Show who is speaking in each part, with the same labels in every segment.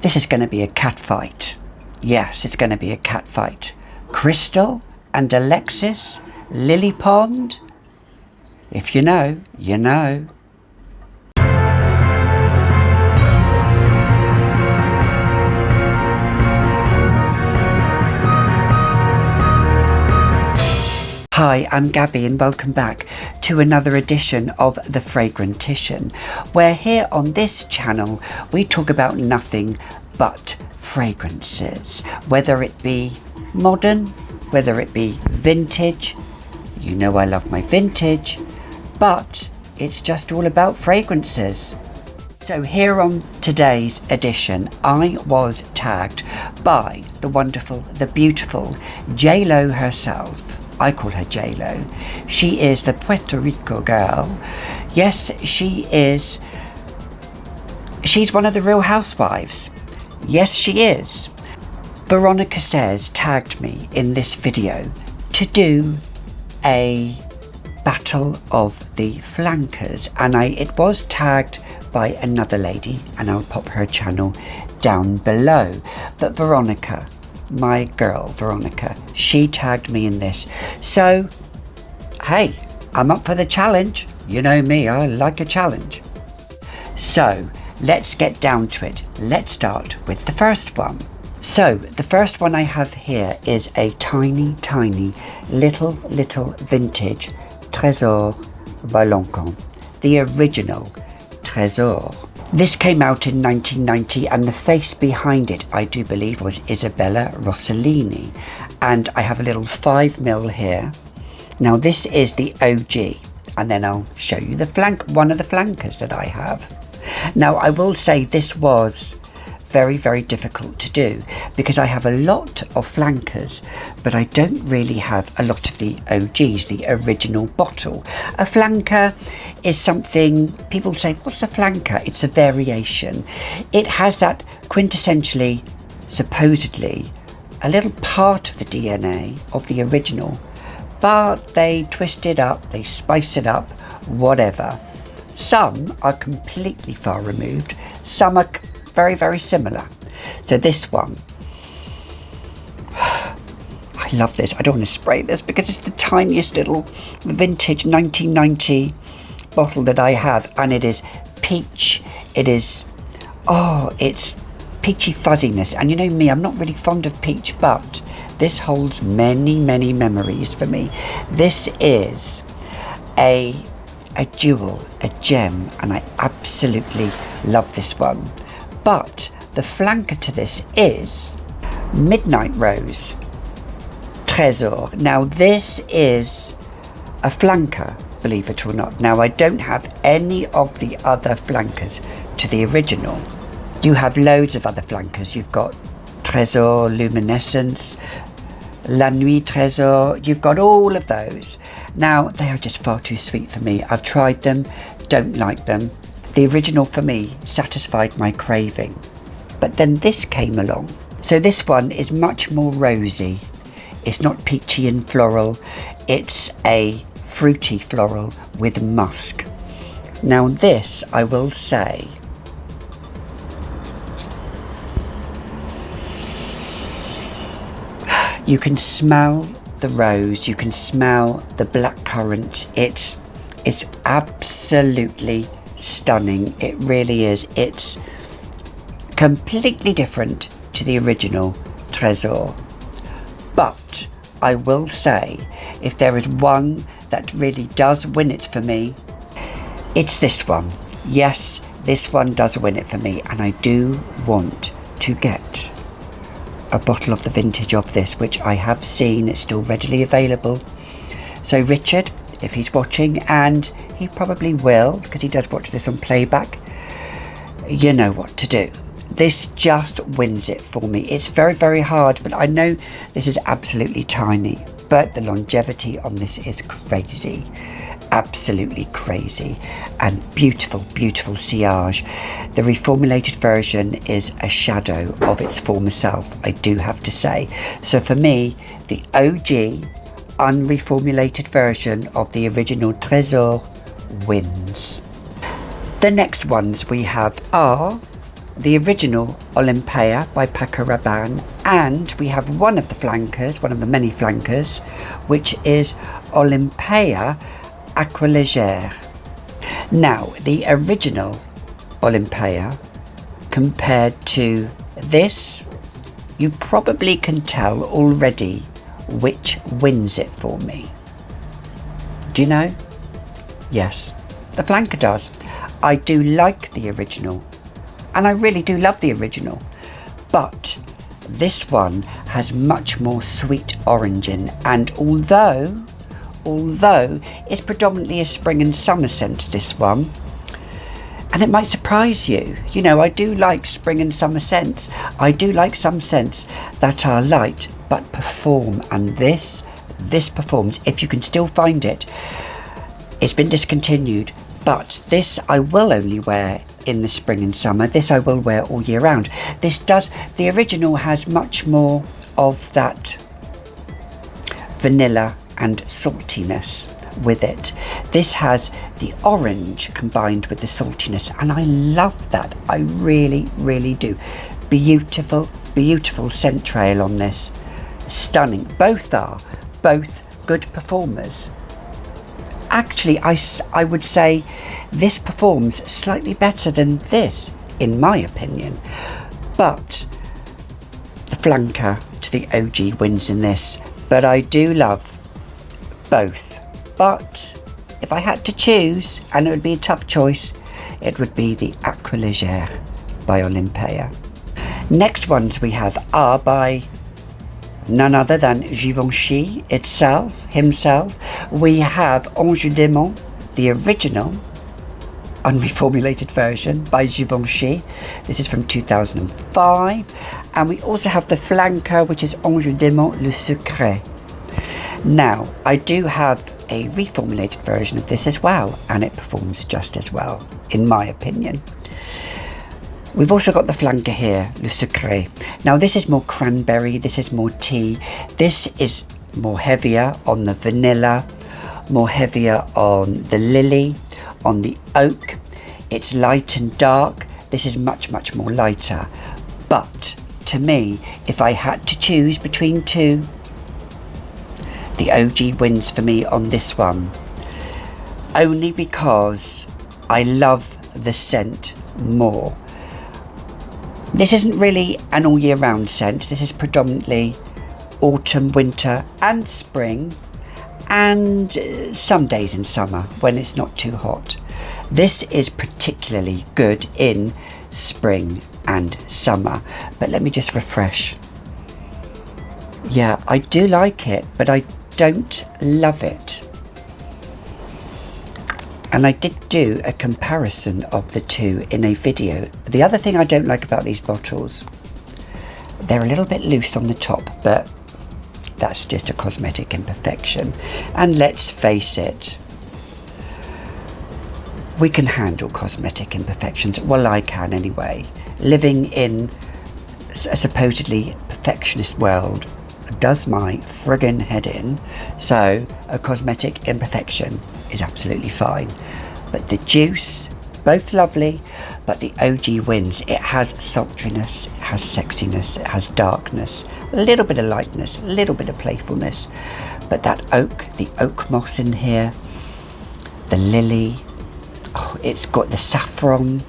Speaker 1: This is going to be a cat fight. Yes, it's going to be a cat fight. Crystal and Alexis, Lily Pond. If you know, you know. Hi, I'm Gabby and welcome back to another edition of The Fragrantician, where here on this channel we talk about nothing but fragrances, whether it be modern, whether it be vintage. You know I love my vintage, but it's just all about fragrances. So here on today's edition, I was tagged by the wonderful, the beautiful J-Lo herself. I call her J-Lo. She is the Puerto Rico girl. Yes, she is. She's one of the Real Housewives. Yes, she is. Veronica says, tagged me in this video to do a battle of the flankers. And it was tagged by another lady, and I'll pop her channel down below. But Veronica, my girl Veronica, she tagged me in this. So, hey, I'm up for the challenge. You know me, I like a challenge. So, let's get down to it. Let's start with the first one. So, the first one I have here is a tiny little vintage Trésor Valentin, the original Trésor. This came out in 1990, and the face behind it, I do believe, was Isabella Rossellini. And I have a little 5mm here. Now this is the OG, and then I'll show you the one of the flankers that I have. Now I will say this was very difficult to do because I have a lot of flankers, but I don't really have a lot of the OGs, the original bottle. A flanker is something people say, what's a flanker? It's a variation. It has that quintessentially, supposedly, a little part of the DNA of the original, but they twist it up, they spice it up, whatever. Some are completely far removed, some are very similar. So this one, I love this. I don't want to spray this because it's the tiniest little vintage 1990 bottle that I have, and it is peach. It is, it's peachy fuzziness. And you know me, I'm not really fond of peach, but this holds many memories for me. This is a jewel, a gem, and I absolutely love this one. But the flanker to this is Midnight Rose Trésor. Now this is a flanker, believe it or not. Now I don't have any of the other flankers to the original. You have loads of other flankers. You've got Trésor Luminescence, La Nuit Trésor. You've got all of those. Now they are just far too sweet for me. I've tried them, don't like them. The original for me satisfied my craving, but then this came along. So this one is much more rosy. It's not peachy and floral. It's a fruity floral with musk. Now this, I will say, you can smell the rose, you can smell the blackcurrant. It's absolutely stunning. It really is. It's completely different to the original Trésor. But I will say, if there is one that really does win it for me, it's this one. Yes, this one does win it for me, and I do want to get a bottle of the vintage of this, which I have seen. It's still readily available. So Richard, if he's watching, and he probably will because he does watch this on playback, you know what to do. This just wins it for me. It's very hard, but I know this is absolutely tiny, but the longevity on this is crazy. Absolutely crazy. And beautiful sillage. The reformulated version is a shadow of its former self, I do have to say. So for me, the OG unreformulated version of the original Trésor wins. The next ones we have are the original Olympéa by Paco Rabanne, and we have one of the flankers, one of the many flankers, which is Olympéa Aqua Légère. Now, the original Olympéa compared to this, you probably can tell already which wins it for me. Do you know? Yes, the flanker does. I do like the original, and I really do love the original, but this one has much more sweet orange in, and although it's predominantly a spring and summer scent, this one, and it might surprise you, you know, I do like spring and summer scents. I do like some scents that are light but perform, and this performs. If you can still find it, it's been discontinued, but this I will only wear in the spring and summer. This I will wear all year round. The original has much more of that vanilla and saltiness with it. This has the orange combined with the saltiness, and I love that. I really, really do. Beautiful, beautiful scent trail on this. Stunning. Both good performers. Actually, I would say this performs slightly better than this, in my opinion. But the flanker to the OG wins in this. But I do love both. But if I had to choose, and it would be a tough choice, it would be the Aqua Légère by Olympéa. Next ones we have are by none other than Givenchy himself. We have Ange Démon, the original unreformulated version by Givenchy. This is from 2005. And we also have the flanker, which is Ange Démon Le Secret. Now, I do have a reformulated version of this as well, and it performs just as well, in my opinion. We've also got the flanker here, Le Secret. Now, this is more cranberry, this is more tea, this is more heavier on the vanilla, more heavier on the lily, on the oak. It's light and dark. This is much, much more lighter. But to me, if I had to choose between two, the OG wins for me on this one, only because I love the scent more. This isn't really an all year round scent. This is predominantly autumn, winter and spring, and some days in summer when it's not too hot. This is particularly good in spring and summer. But let me just refresh. Yeah, I do like it, but I don't love it. And I did do a comparison of the two in a video. The other thing I don't like about these bottles, they're a little bit loose on the top, but that's just a cosmetic imperfection. And let's face it, we can handle cosmetic imperfections. Well, I can anyway. Living in a supposedly perfectionist world does my friggin' head in, so a cosmetic imperfection is absolutely fine. But the juice, both lovely, but the OG wins. It has sultriness, it has sexiness, it has darkness, a little bit of lightness, a little bit of playfulness. But that oak, the oak moss in here, the lily, oh, it's got the saffron.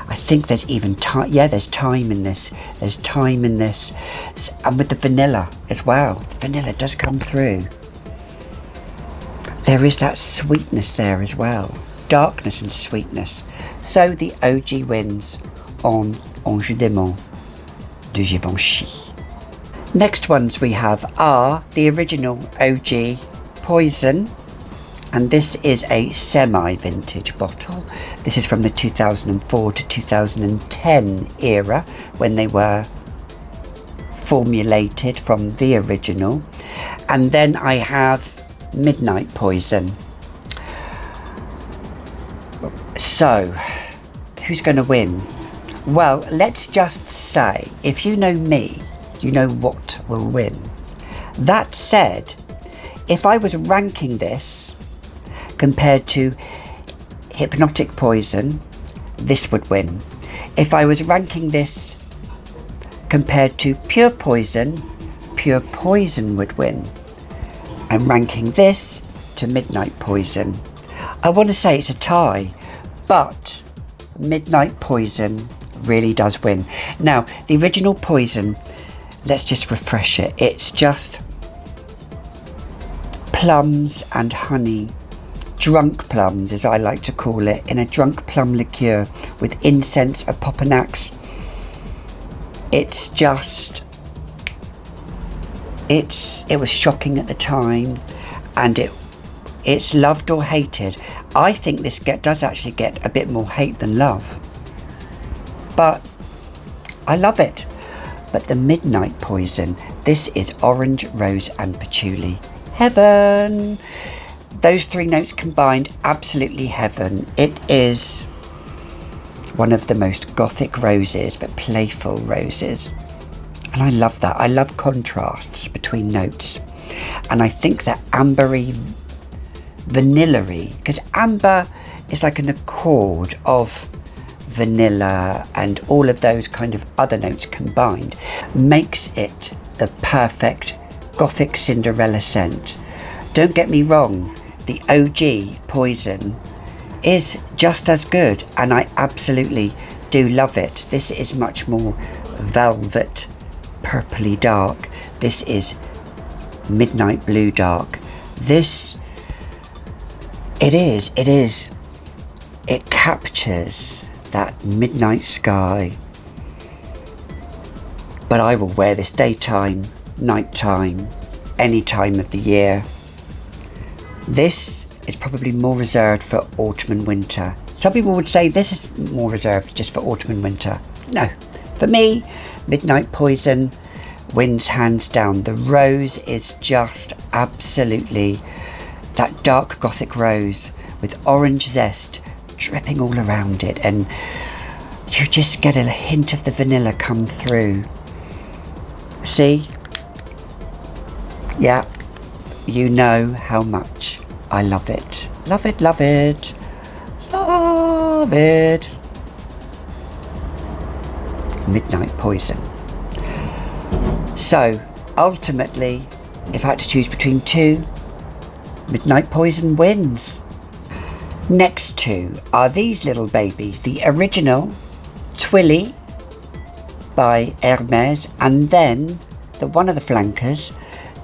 Speaker 1: I think there's even thyme. Yeah, there's thyme in this. There's thyme in this. And with the vanilla as well. The vanilla does come through. There is that sweetness there as well. Darkness and sweetness. So the OG wins on Ange Démon de Givenchy. Next ones we have are the original OG Poison. And this is a semi-vintage bottle. This is from the 2004 to 2010 era, when they were formulated from the original. And then I have Midnight Poison. So, who's going to win? Well, let's just say, if you know me, you know what will win. That said, if I was ranking this compared to Hypnotic Poison, this would win. If I was ranking this compared to Pure Poison would win. I'm ranking this to Midnight Poison. I want to say it's a tie, but Midnight Poison really does win. Now, the original Poison, let's just refresh it. It's just plums and honey. Drunk plums, as I like to call it, in a drunk plum liqueur with incense, a popanax. It's just, it was shocking at the time, and it's loved or hated. I think this does actually get a bit more hate than love, but I love it. But the Midnight Poison, this is orange, rose and patchouli. Heaven! Those three notes combined, absolutely heaven. It is one of the most gothic roses, but playful roses. And I love that. I love contrasts between notes. And I think that ambery, vanilla-y, because amber is like an accord of vanilla and all of those kind of other notes combined, makes it the perfect gothic Cinderella scent. Don't get me wrong, the OG Poison is just as good, and I absolutely do love it. This is much more velvet, purpley dark. This is midnight blue dark. This, it captures that midnight sky. But I will wear this daytime, nighttime, any time of the year. This is probably more reserved for autumn and winter. Some people would say this is more reserved just for autumn and winter. No, for me, Midnight Poison wins hands down. The rose is just absolutely that dark gothic rose with orange zest dripping all around it, and you just get a hint of the vanilla come through. See? Yeah, you know how much I love it. Love it, love it, love it. Midnight Poison. So, ultimately, if I had to choose between two, Midnight Poison wins. Next two are these little babies. The original Twilly by Hermès, and then one of the flankers,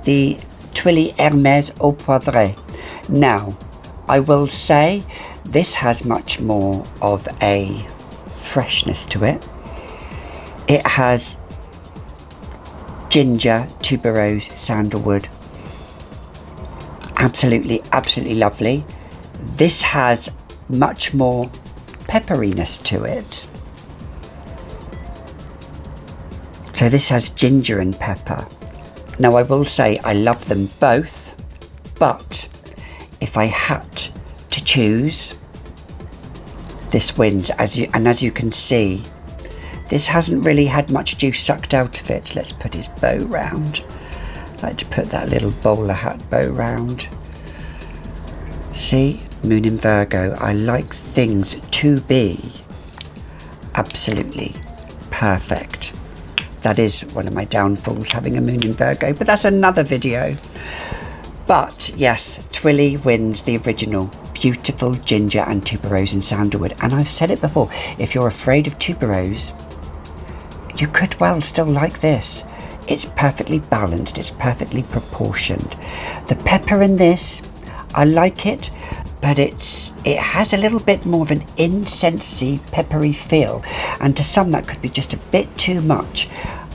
Speaker 1: the Twilly Hermès Au Poivre. Now, I will say this has much more of a freshness to it. It has ginger, tuberose, sandalwood. Absolutely, absolutely lovely. This has much more pepperiness to it. So this has ginger and pepper. Now I will say I love them both, but if I had to choose, this wins. As you can see, this hasn't really had much juice sucked out of it. Let's put his bow round. I like to put that little bowler hat bow round. See, Moon in Virgo. I like things to be absolutely perfect. That is one of my downfalls, having a Moon in Virgo, but that's another video. But yes, Twilly wins the original. Beautiful ginger and tuberose and sandalwood. And I've said it before, if you're afraid of tuberose, you could well still like this. It's perfectly balanced, it's perfectly proportioned. The pepper in this, I like it, but it has a little bit more of an incensey, peppery feel, and to some that could be just a bit too much.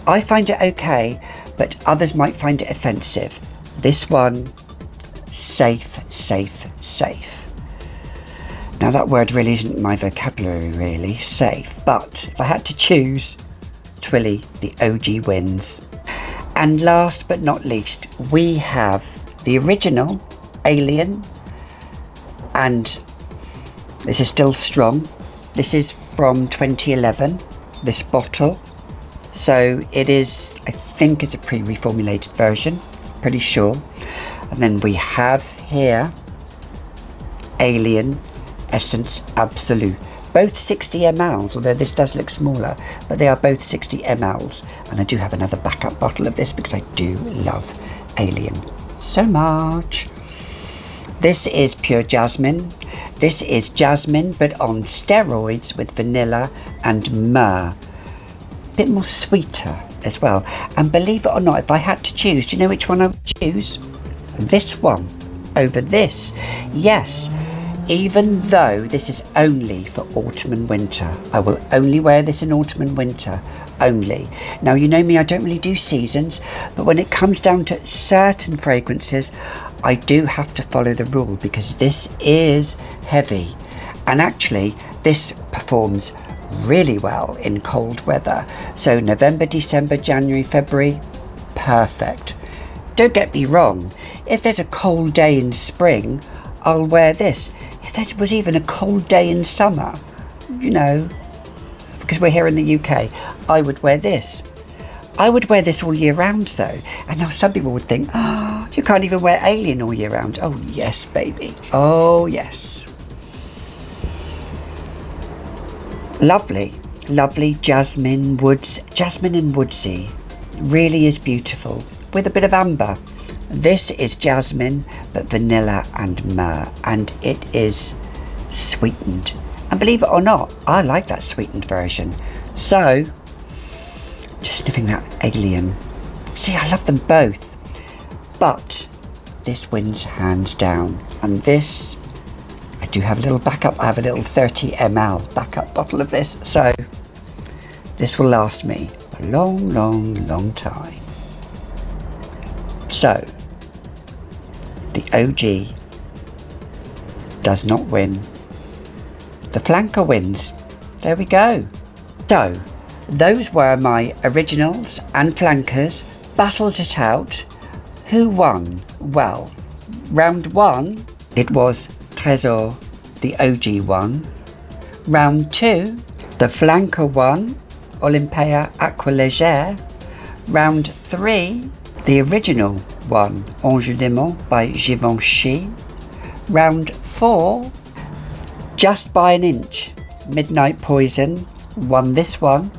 Speaker 1: I find it okay, but others might find it offensive. This one, safe, safe, safe. Now that word really isn't my vocabulary, really, safe, but if I had to choose, Twilly, the OG wins. And last but not least, we have the original Alien, and this is still strong. This is from 2011, this bottle. So it is, I think it's a pre-reformulated version, pretty sure. And then we have here Alien Essence Absolue. both 60 mLs, although this does look smaller, but they are both 60 mLs. And I do have another backup bottle of this because I do love Alien so much. This is pure jasmine. This is jasmine, but on steroids with vanilla and myrrh. A bit more sweeter as well. And believe it or not, if I had to choose, do you know which one I would choose? This one over this. Yes, even though this is only for autumn and winter. I will only wear this in autumn and winter only. Now, you know me, I don't really do seasons, but when it comes down to certain fragrances, I do have to follow the rule because this is heavy. And actually, this performs really well in cold weather. So November, December, January, February, perfect. Don't get me wrong, if there's a cold day in spring, I'll wear this. If there was even a cold day in summer, you know, because we're here in the UK, I would wear this. I would wear this all year round though. And now some people would think, oh, you can't even wear Alien all year round. Oh yes, baby. Oh yes. Lovely, lovely jasmine and woodsy. Really is beautiful with a bit of amber. This is jasmine, but vanilla and myrrh, and it is sweetened. And believe it or not, I like that sweetened version. So, just sniffing that Alien. See, I love them both, but this wins hands down. And this, I do have a little backup. I have a little 30 ml backup bottle of this, so this will last me a long, long, long time. So, the OG does not win. The flanker wins. There we go. So, those were my originals and flankers. Battled it out. Who won? Well, round one, it was Trésor, the OG won. Round two, the flanker won, Olympéa Aqua Légère. Round three, the original won, Ange Démon by Givenchy. Round four, just by an inch, Midnight Poison won this one.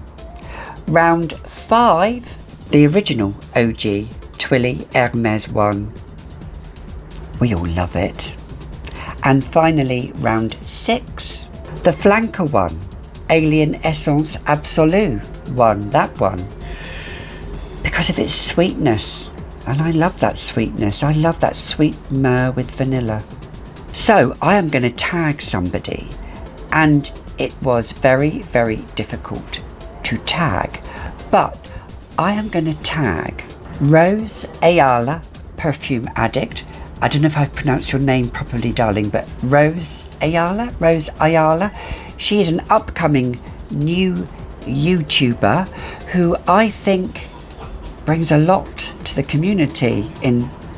Speaker 1: Round five, the original OG, Twilly Hermès won. We all love it. And finally, round six, the flanker won, Alien Essence Absolue won that one. Because of its sweetness. And I love that sweetness. I love that sweet myrrh with vanilla. So I am going to tag somebody. And it was very, very difficult to tag. But I am going to tag Rose Alya, perfume addict. I don't know if I've pronounced your name properly, darling, but Rose Alya. She is an upcoming new YouTuber who I think brings a lot to the community.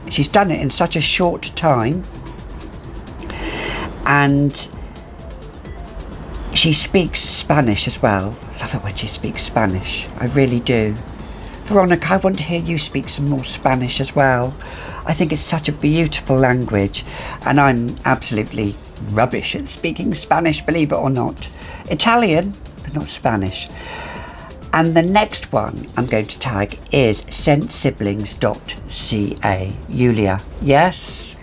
Speaker 1: She's done it in such a short time, and she speaks Spanish as well. Love it when she speaks Spanish, I really do. Veronica, I want to hear you speak some more Spanish as well. I think it's such a beautiful language, and I'm absolutely rubbish at speaking Spanish, believe it or not. Italian, but not Spanish. And the next one I'm going to tag is ScentSiblingsDotC.A. Julia. Yes,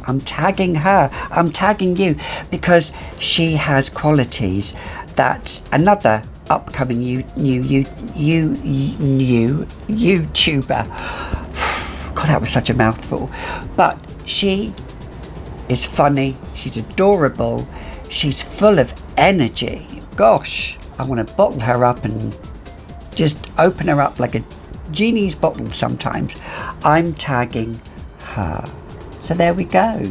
Speaker 1: I'm tagging her. I'm tagging you because she has qualities that another upcoming new YouTuber. God, that was such a mouthful. But she is funny. She's adorable. She's full of energy. Gosh, I want to bottle her up and just open her up like a genie's bottle sometimes. I'm tagging her. So there we go.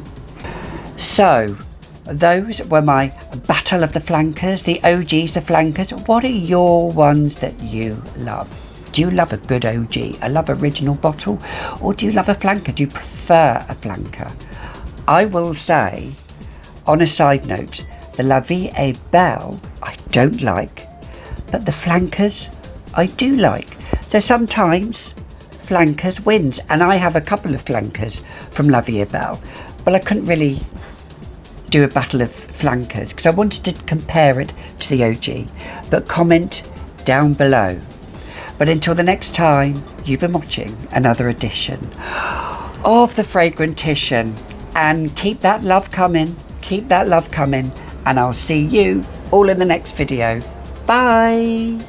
Speaker 1: So those were my battle of the flankers, the OGs, the flankers. What are your ones that you love? Do you love a good OG, a love original bottle, or do you love a flanker? Do you prefer a flanker? I will say, on a side note, the La Vie est Belle I don't like, but the flankers I do like. So sometimes flankers wins, and I have a couple of flankers from La Vie est Belle, but I couldn't really do a battle of flankers because I wanted to compare it to the OG. But comment down below. But until the next time, you've been watching another edition of the Fragrantician, and keep that love coming, and I'll see you all in the next video. Bye.